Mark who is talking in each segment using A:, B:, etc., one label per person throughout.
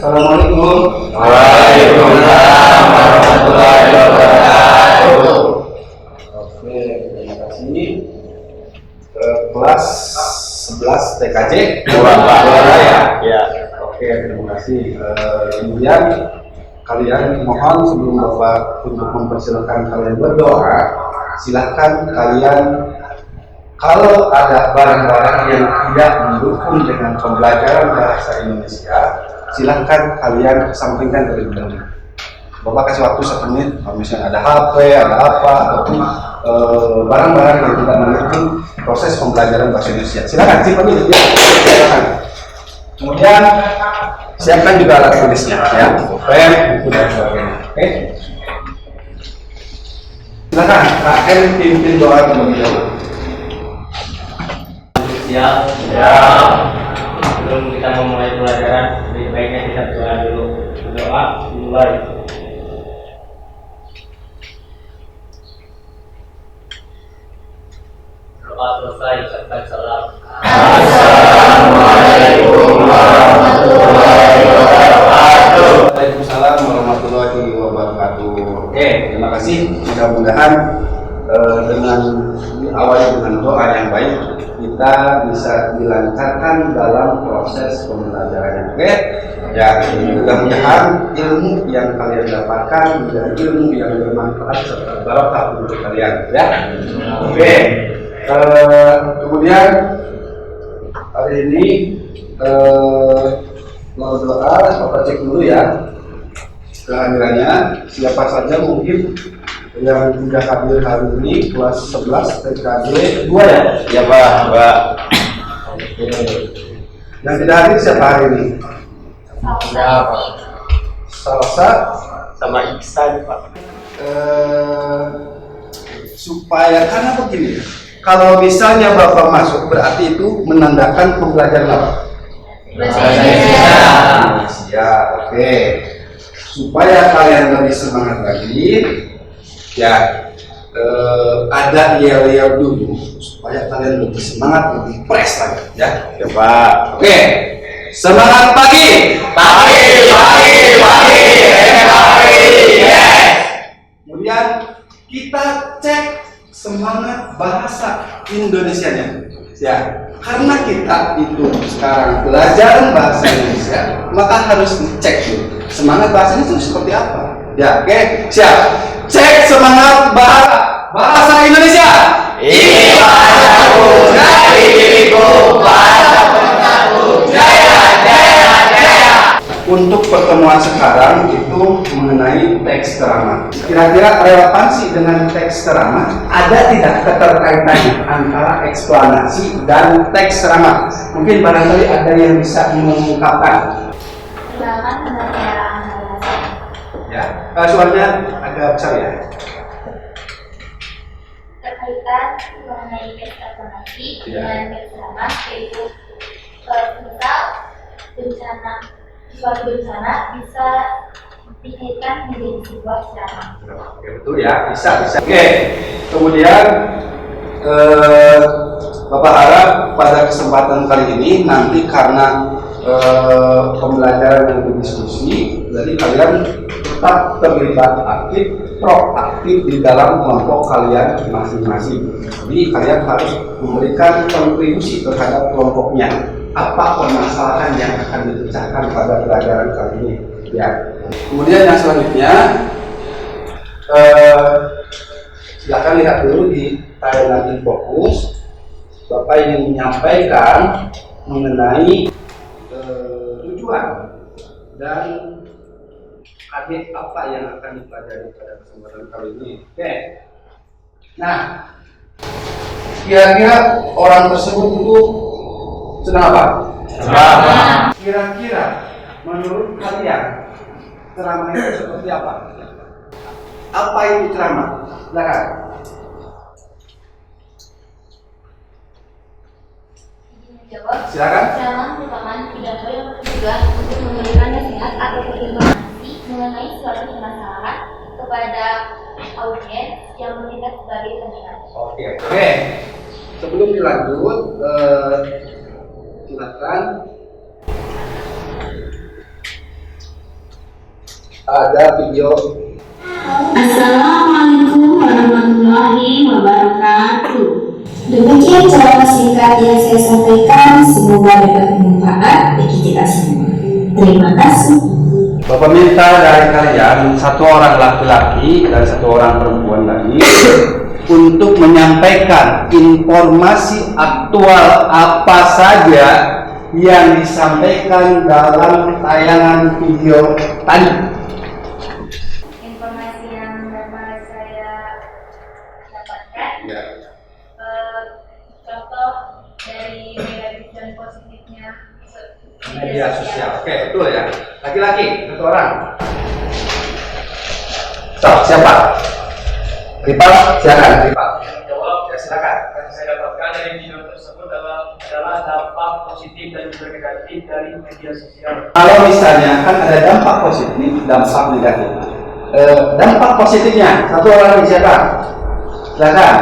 A: Assalamualaikum.
B: Waalaikumsalam warahmatullahi wabarakatuh.
A: Oke, terima kasih. Kelas 11 TKJ
B: Ya.
A: Oke, terima kasih. Kemudian kalian mohon sebelum Bapak untuk mempersilakan kalian berdoa, silakan kalian kalau ada barang-barang yang tidak mendukung dengan pembelajaran bahasa Indonesia, silakan kalian kesampingkan terlebih dahulu. Bapak kasih waktu 1 menit, kalau misalnya ada HP, ada apa, ataupun barang-barang yang tidak mendukung proses pembelajaran bahasa Indonesia. Silakan, simpan ini, ya. Silakan. Kemudian siapkan juga alat tulisnya, ya, pen, buku dan sebagainya. Oke? Silakan, Kak pimpin doa terlebih dahulu.
B: Ya. Sebelum kita memulai pelajaran, lebih baiknya kita berdoa dulu. Berdoa mulai. Doa selesai, ucapkan salam. Assalamualaikum warahmatullahi wabarakatuh.
A: Waalaikumsalam warahmatullahi wabarakatuh. Oke, terima kasih. Mudah-mudahan dengan diawali dengan doa yang baik, kita bisa dilancarkan dalam proses pembelajarannya. Oke? Ya, mudah-mudahan ilmu yang kalian dapatkan menjadi ilmu yang bermanfaat serta barokah untuk kalian. Ya. Oke. Kemudian hari ini mau doa, Bapak cek dulu ya kehadirannya. Siapa saja mungkin yang sudah hadir hari ini, kelas 11 TKJ 2 ya?
B: Ya Pak.
A: Yang tidak hadir siapa hari ini?
B: Siapa?
A: Salsa
B: Sama Iksan Pak.
A: Supaya karena begini, kalau misalnya Bapak masuk berarti itu menandakan pembelajaran apa?
B: Bahasa Indonesia.
A: Oke. Supaya kalian lebih semangat lagi, ya ada yel-yel dulu supaya kalian lebih semangat, lebih fresh lagi, ya.
B: Ya Pak.
A: Oke. Semangat pagi.
B: Pagi. Yes.
A: Kemudian kita cek semangat bahasa Indonesianya, ya. Karena kita itu sekarang belajar bahasa Indonesia, maka harus dicek dulu semangat bahasanya itu seperti apa. Ya, oke, siap. Cek semangat bahasa Indonesia.
B: Ini bahasaku dari diriku, bahasa pemersatu. Jaya.
A: Untuk pertemuan sekarang itu mengenai teks ceramah. Kira-kira relevansi dengan teks ceramah ada tidak keterkaitannya antara eksplanasi dan teks ceramah? Mungkin barangkali ada yang bisa mengungkapkan.
C: Silakan pembicaraan bahasa.
A: Ya, suaranya agak besar ya.
C: Terkaitan mengenai teks eksplanasi dengan teks ceramah, yaitu misal suatu bencana bisa dikaitkan menjadi sebuah ceramah.
A: Oke, betul ya, bisa. Oke, kemudian Bapak harap pada kesempatan kali ini nanti karena pembelajaran yang berdiskusi, jadi kalian tetap terlibat aktif, proaktif di dalam kelompok kalian masing-masing. Jadi kalian harus memberikan kontribusi terhadap kelompoknya. Apa permasalahan yang akan dipecahkan pada pelajaran kali ini? Ya. Kemudian yang selanjutnya, silakan lihat dulu di tayangan fokus. Bapak ingin menyampaikan mengenai tujuan dan adik apa yang akan dipelajari pada kesempatan kali ini. Oke. Nah, kira-kira orang tersebut itu sedang apa?
B: Ceramah.
A: Kira-kira menurut kalian ceramah itu seperti apa? Apa itu ceramah? Silakan.
C: Menjawab.
A: Silakan.
C: Ceramah merupakan pidato yang bertujuan untuk memberikan nasihat atau informasi mengenai suatu permasalahan kepada audiens yang bertindak sebagai pendengar.
A: Oke. Sebelum dilanjut, silakan Ada video.
D: Assalamualaikum warahmatullahi wabarakatuh. Demikian ceramah singkat yang saya sampaikan, semoga dapat bermanfaat bagi kita semua. Terima kasih.
A: Bapak minta dari kalian satu orang laki-laki dan satu orang perempuan lagi untuk menyampaikan informasi aktual apa saja yang disampaikan dalam tayangan video tadi.
C: Informasi yang dapat saya dapatkan, contoh dari negatif dan positifnya
A: Media sosial. Oke, betul ya. Laki-laki, satu orang. Siapa? Ripal, silakan. Ripal.
B: Jawab.
A: Ya, silakan.
B: Yang saya dapatkan dari video tersebut adalah dampak positif dan juga negatif dari media sosial.
A: Kalau misalnya kan ada dampak positif, dampak negatif. Dampak positifnya, satu orang lagi siapa? Silakan.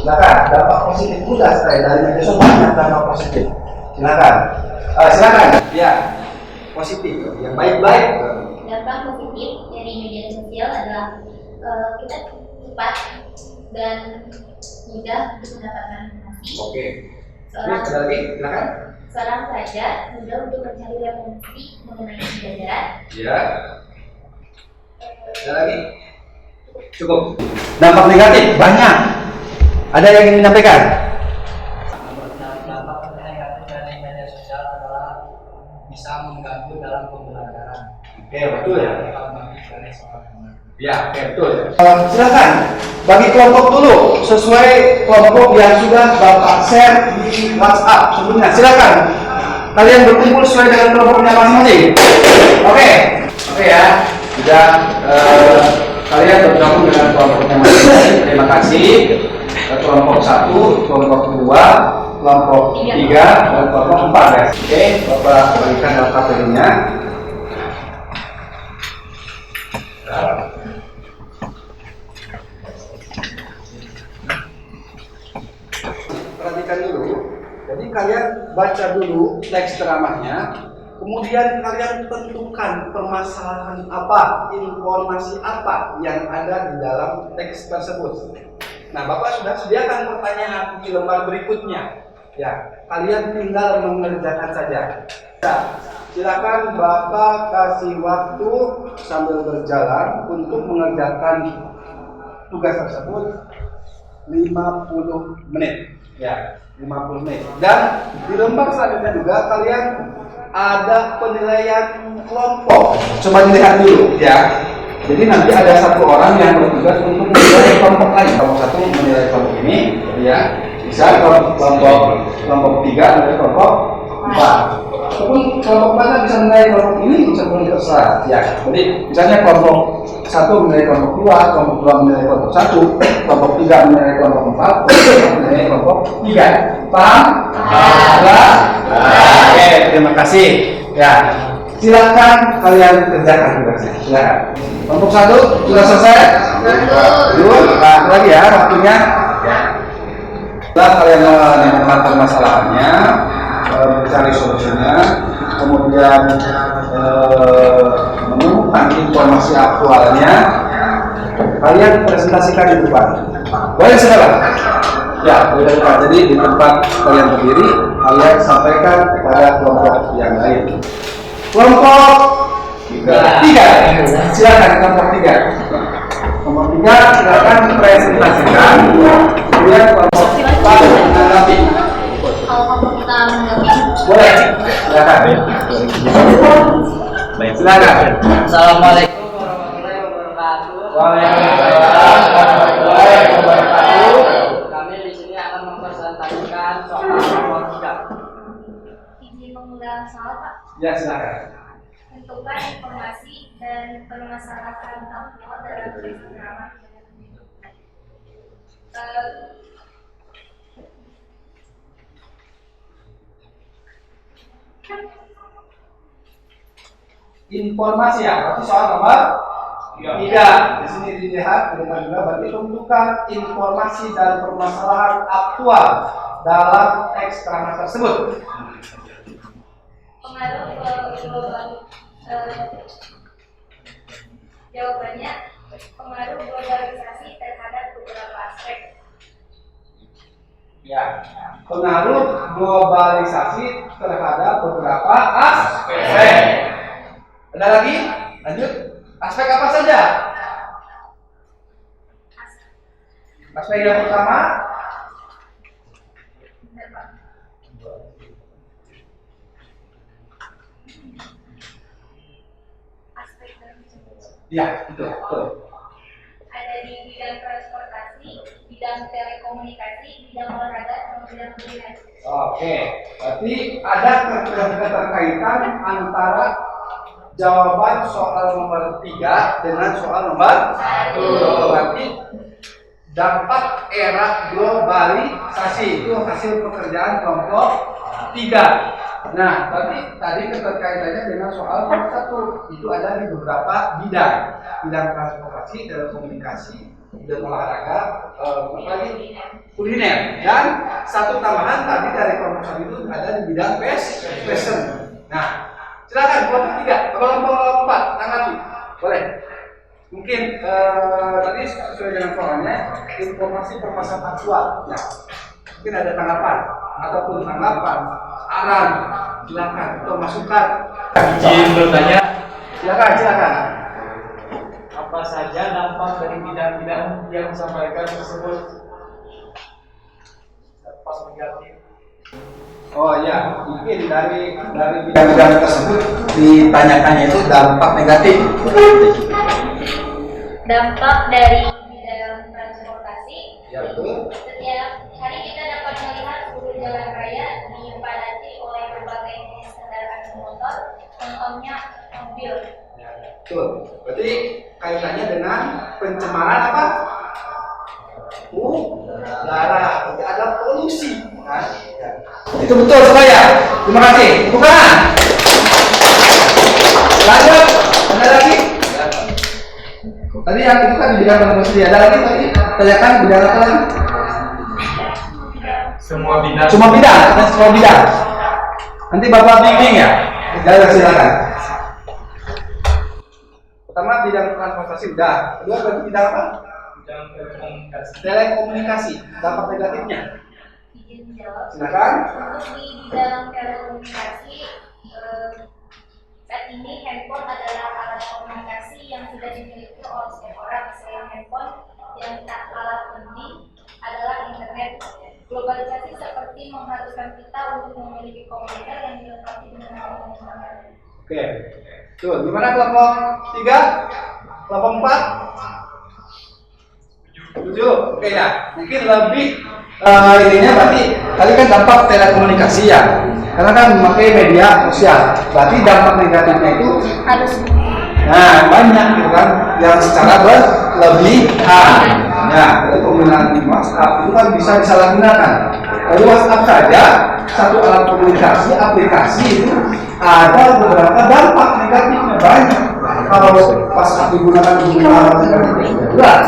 A: Silakan. Dampak positif mudah sekali dari media sosial banyak dampak positif. Silakan. Silakan. Ya. Positif, yang baik-baik.
C: Dampak positif dari media sosial adalah kita cepat dan mudah untuk mendapatkan informasi.
A: Oke. Ini ada lagi, silakan.
C: Seorang pelajar mudah untuk mencari referensi mengenai pembelajaran.
A: Ya. Ada lagi? Cukup. Dampak negatif banyak. Ada yang ingin menyampaikan?
E: Dampak negatif dari media sosial adalah bisa mengganggu dalam pembelajaran.
A: Oke, betul ya.
E: Dari seorang anak.
A: Ya, oke, betul. Silakan bagi kelompok dulu sesuai kelompok yang sudah Bapak share di WhatsApp sebelumnya. Silakan kalian berkumpul sesuai dengan kelompoknya masing-masing. Oke, oke ya. Sudah kalian bergabung dengan kelompoknya masing-masing. Terima kasih. Kelompok 1, kelompok 2, kelompok 3, dan kelompok 4 ya. Oke, Bapak berikan data materinya. Perhatikan dulu. Jadi kalian baca dulu teks ceramahnya, kemudian kalian tentukan permasalahan apa, informasi apa yang ada di dalam teks tersebut. Nah, Bapak sudah sediakan pertanyaan di lembar berikutnya. Ya, kalian tinggal mengerjakan saja. Ya, silakan Bapak kasih waktu sambil berjalan untuk mengerjakan tugas tersebut 50 menit. Ya, 50 menit. Dan di lembar selanjutnya juga kalian ada penilaian kelompok. Coba dilihat dulu ya. Jadi nanti ada satu orang yang bertugas untuk menilai kelompok lain. Kelompok satu menilai kelompok ini, ya. Bisa kelompok 3 menilai kelompok 4. Ataupun kelompok mana bisa menilai kelompok ini bisa menilai terserah. Ya. Jadi misalnya kelompok 1 menilai kelompok 2, kelompok 2 menilai kelompok 1, kelompok 3 menilai kelompok 4, kelompok 4 menilai kelompok 3. Paham? Jelas? Oke, terima kasih. Ya. Silakan kalian kerjakan tugasnya. Silakan. Kelompok 1 sudah selesai? Belum? Nah, lagi ya waktunya. Setelah kalian menemukan permasalahannya, mencari solusinya, kemudian menemukan informasi aktualnya, kalian presentasikan di depan. Boleh silakan. Ya, boleh depan. Jadi di tempat kalian berdiri, kalian sampaikan kepada kelompok yang lain. Kelompok 3. Silakan kelompok 3. Kelompok 3 silakan presentasikan. Kemudian kelompok 4 menanggapi.
C: Kalau kelompok kita menanggapi,
A: Boleh. Silakan. Silakan.
E: Assalamualaikum warahmatullahi wabarakatuh.
A: Waalaikumsalam warahmatullahi wabarakatuh.
E: Kami di sini akan mempresentasikan soal kelompok 3.
C: izin mengulang soal Pak.
A: Ya, silakan.
C: Tentukan informasi dan permasalahan aktual dalam teks ceramah.
A: Informasi ya, berarti soal nomor 3. Di sini dilihat dengan juga berarti tentukan informasi dan permasalahan aktual dalam teks ceramah tersebut.
C: Pengaruh global Jawabannya, pengaruh globalisasi terhadap beberapa aspek.
A: Ya, pengaruh globalisasi terhadap beberapa aspek. Ada lagi? Lanjut. Aspek apa saja? Aspek yang pertama,
C: Aspek tersebut
A: ya betul.
C: ada di bidang transportasi, bidang telekomunikasi, bidang olahraga, sama bidang pendidikan.
A: Oke, berarti ada keterkaitan antara jawaban soal nomor 3 dengan soal nomor 1. Berarti dampak era globalisasi itu hasil pekerjaan kelompok 3. Nah, berarti tadi keterkaitannya dengan soal nomor 1 itu ada di beberapa bidang transportasi, telekomunikasi, bidang olahraga, kuliner, dan satu tambahan tadi dari kelompok 1 itu ada di bidang fashion. Nah, silakan kelompok 3, kelompok 4 tanggapi, boleh. Mungkin tadi sesuai dengan soalnya informasi permasalahan aktual. Ya, mungkin ada tanggapan ataupun saran, silakan atau masukan.
B: Izin bertanya,
A: Silakan.
B: apa saja dampak dari bidang-bidang yang disampaikan tersebut? Dampak negatif.
A: Oh ya, mungkin dari bidang-bidang tersebut ditanyakannya itu dampak negatif.
C: Dampak dari bidang transportasi.
A: Ya betul.
C: Setiap hari kita dapat melihat seluruh jalan raya dipadati oleh berbagai jenis kendaraan motor, contohnya mobil.
A: Ya, betul. Berarti kaitannya dengan pencemaran apa? Udara. Berarti ada polusi. Kan? Ya. Itu betul saya. Terima kasih. Bukan. Lanjut. Ada lagi? Tadi yang itu kan bidang polusi. Ada lagi tadi? Tanyakan bidang apa lagi?
B: Semua bidang.
A: Semua bidang. Nanti Bapak bimbing ya. Silakan. Pertama bidang transportasi udah. Kedua berarti bidang apa?
B: Bidang telekomunikasi.
A: Telekomunikasi. Dampak negatifnya.
C: Izin menjawab.
A: Silakan.
C: Untuk di bidang telekomunikasi, saat ini handphone adalah alat komunikasi yang sudah dimiliki oleh setiap orang. Selain handphone, yang tak kalah penting adalah internet. Globalisasi seperti mengharuskan kita untuk memiliki komputer yang dilengkapi dengan internet.
A: Oke. Tuh, gimana kelompok 3? Kelompok 4? 7. Oke ya. Mungkin lebih ininya berarti tadi kan dampak telekomunikasi ya. Karena kan memakai media sosial. Berarti dampak negatifnya itu
C: Harus
A: banyak gitu kan yang secara berlebihan. Nah, penggunaan WhatsApp itu kan bisa disalahgunakan. Dari WhatsApp saja satu alat komunikasi aplikasi itu ada beberapa dampak negatifnya banyak. Kalau pas digunakan berat,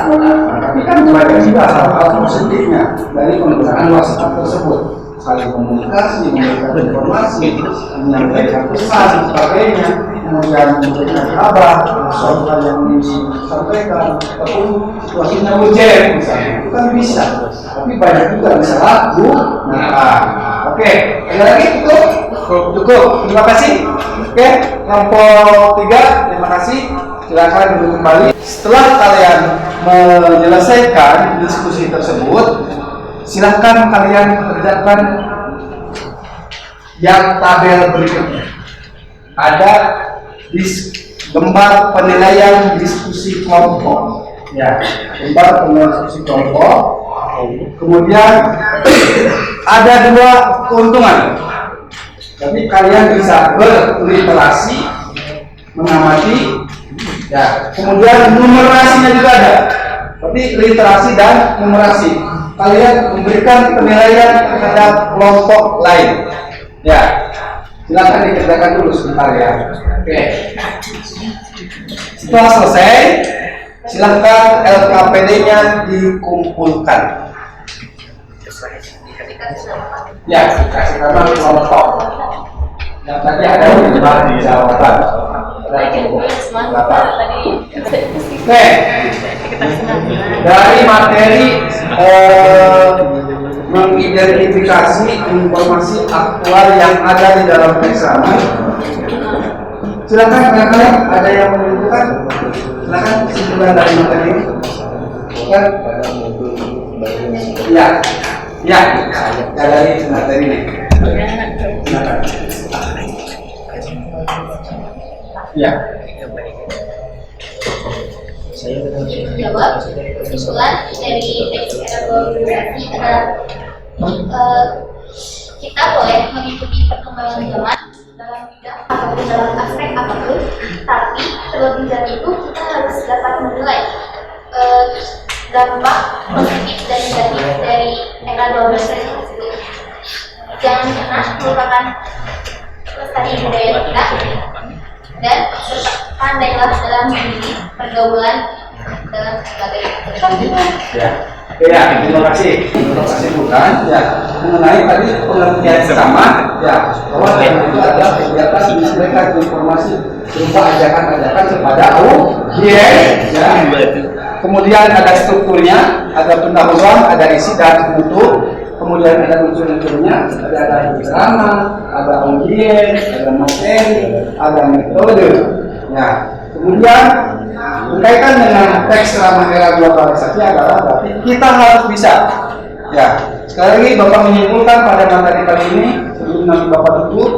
A: tapi kan banyak juga hal positifnya dari penggunaan WhatsApp tersebut. Saling komunikasi, memberikan informasi, menyampaikan pesan, sebagainya, kemudian memberikan kabar, soal yang disampaikan, ataupun situasinya urgent misalnya, itu kan bisa. Tapi banyak juga disalahgunakan. Oke, ada lagi cukup. Terima kasih. Oke, kelompok 3, terima kasih. Silakan duduk kembali. Setelah kalian menyelesaikan diskusi tersebut, silakan kalian kerjakan yang tabel berikutnya. Ada lembar penilaian diskusi kelompok. Ya, lembar penilaian diskusi kelompok. Kemudian ada 2 keuntungan. Jadi kalian bisa berliterasi, mengamati. Ya, kemudian numerasinya juga ada. Berarti literasi dan numerasi. Kalian memberikan penilaian terhadap kelompok lain. Ya, silakan dikerjakan dulu sebentar ya. Oke. Setelah selesai, silakan LKPD-nya dikumpulkan. Ya, kasih nama kelompok. Yang tadi ada di jawaban. Silakan. Oke, dari materi mengidentifikasi informasi aktual yang ada di dalam teks rama. Silakan rekan-rekan, ada yang menentukan? Silakan kesimpulan dari materi ini. Silakan. Ya, dari materi ini. Silakan. Ya.
C: Jawab. Kesimpulan dari teks organisasi adalah kita boleh mengikuti perkembangan zaman dalam bidang ataupun dalam aspek apapun, tapi terlebih dari itu kita harus dapat menilai dampak positif dan negatif dari era globalisasi tersebut. Jangan pernah melupakan lestari budaya kita dan pandailah dalam memilih pergaulan dalam berbagai
A: Ya, terima kasih. Terima kasih bukan. Ya, mengenai tadi pengertian pertama, ya, bahwa itu adalah kegiatan menyampaikan informasi berupa ajakan-ajakan kepada audiens. Ya. Kemudian ada strukturnya, ada pendahuluan, ada isi dan penutup. Kemudian ada unsur-unsurnya, ada drama, ada audiens, ada materi, ada metode. Ya, kemudian berkaitan dengan teks selama era globalisasi adalah berarti kita harus bisa. Ya, sekali lagi Bapak menyimpulkan pada materi kali ini sebelum nanti Bapak tutup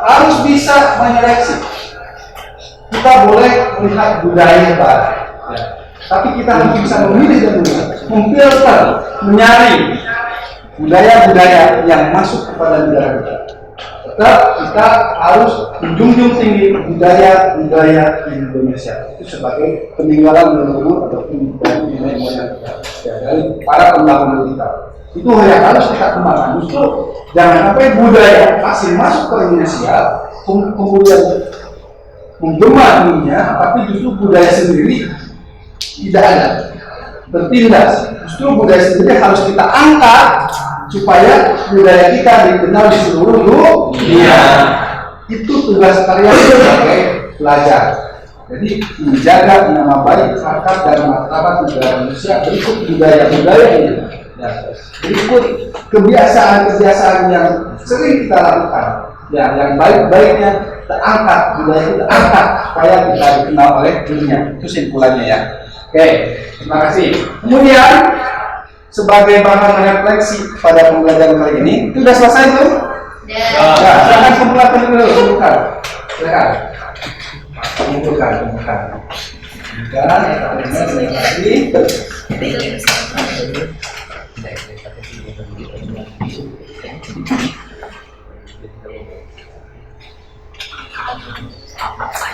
A: harus bisa menyeleksi. Kita boleh melihat budaya baru, ya. Tapi kita harus bisa memilih dan memfilter, menyaring budaya-budaya yang masuk kepada negara kita. Tetap kita harus menjunjung tinggi budaya-budaya Indonesia itu sebagai peninggalan leluhur ataupun nilai moyang kita, ya, dari para pendahulu kita. Itu yang harus kita kembangkan. Justru jangan sampai budaya asing masuk ke Indonesia kemudian menggema dunia, tapi justru budaya sendiri tidak ada, bertindas. Justru budaya sendiri harus kita angkat supaya budaya kita dikenal di seluruh dunia. Itu tugas kalian sebagai pelajar. Jadi menjaga nama baik harkat dan martabat negara Indonesia berikut budaya-budaya ini. Ya, berikut kebiasaan-kebiasaan yang sering kita lakukan. Ya, yang baik-baiknya kita angkat, budaya kita angkat supaya kita dikenal oleh dunia. Itu simpulannya ya. Oke, terima kasih. Kemudian sebagai bahan refleksi pada pembelajaran kali ini, itu sudah selesai belum? Ya, silakan kumpulkan dulu, kumpulkan. Silakan. Kumpulkan. Dan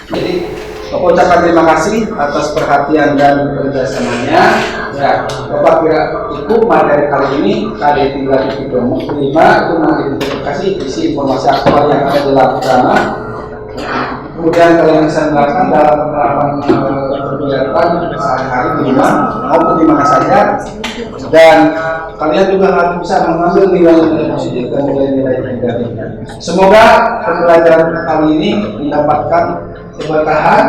A: jadi Bapak ucapkan terima kasih atas perhatian dan kerjasamanya. Ya, Bapak kira cukup materi kali ini KD 3.5 itu mengidentifikasi isi informasi aktual yang ada dalam drama. Kemudian kalian bisa melakukan dalam penerapan kegiatan sehari-hari di rumah maupun di mana saja, dan kalian juga harus bisa mengambil nilai-nilai positif dan nilai-nilai negatif. Semoga pembelajaran kali ini mendapatkan keberkahan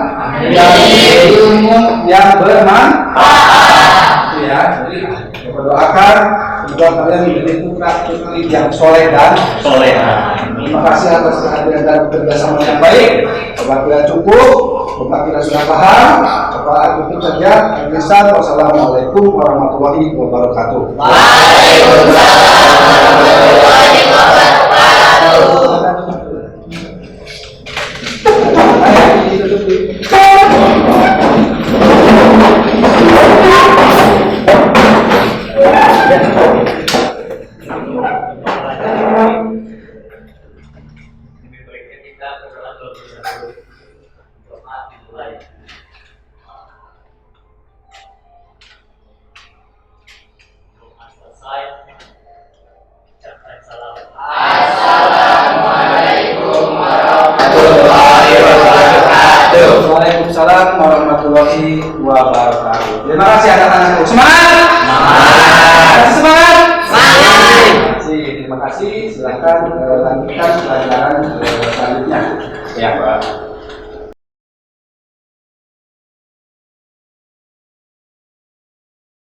A: dari ilmu yang bermanfaat. Ya, jadi kita doakan semoga kalian menjadi putra-putri yang soleh dan soleha. Terima kasih atas kehadiran dan kerjasama yang baik. Apabila cukup, apabila sudah paham, Bapak tutup saja. Wassalamualaikum warahmatullahi wabarakatuh.
C: Waalaikumsalam warahmatullahi wabarakatuh.
A: Waalaikumsalam warahmatullahi wabarakatuh. Terima kasih anak-anakku. Semangat! Semangat! Terima kasih. Silakan lanjutkan pelajaran selanjutnya. Ya, Pak.